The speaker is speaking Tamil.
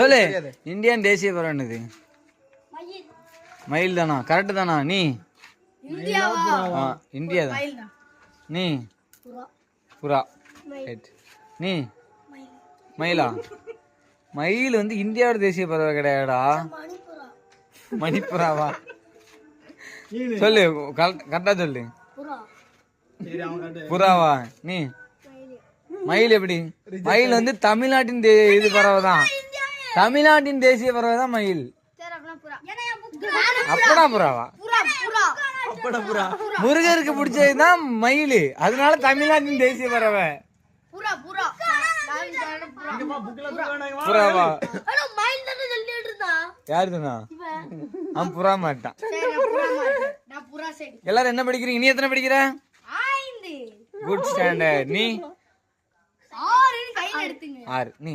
சொல்லு. இந்தியன் தேசிய பறவை என்னது? மயில் தானா? கரெக்ட் தானா? நீ இந்தியா தான். நீ புறா. நீ மயிலா? மயில் வந்து இந்தியாவோட தேசிய பறவை கிடையாடா. மணிப்புறாவா? சொல்லு, கரெக்டா சொல்லு. புறாவா? நீ மயில் எப்படி? மயில் வந்து தமிழ்நாட்டின் இது பறவை தான். தமிழ்நாட்டின் தேசிய பறவை தான் மயில். அப்படா புறாவா? முருகருக்கு பிடிச்சதுதான் மயில், அதனால தமிழ்நாட்டின் தேசிய பறவை புறாவா? யாரு தானா? அவன் புறா மாட்டான். எல்லாரும் என்ன படிக்கிறீங்க? நீ எத்தனை படிக்கிற? Good standard. நீ 6. நீ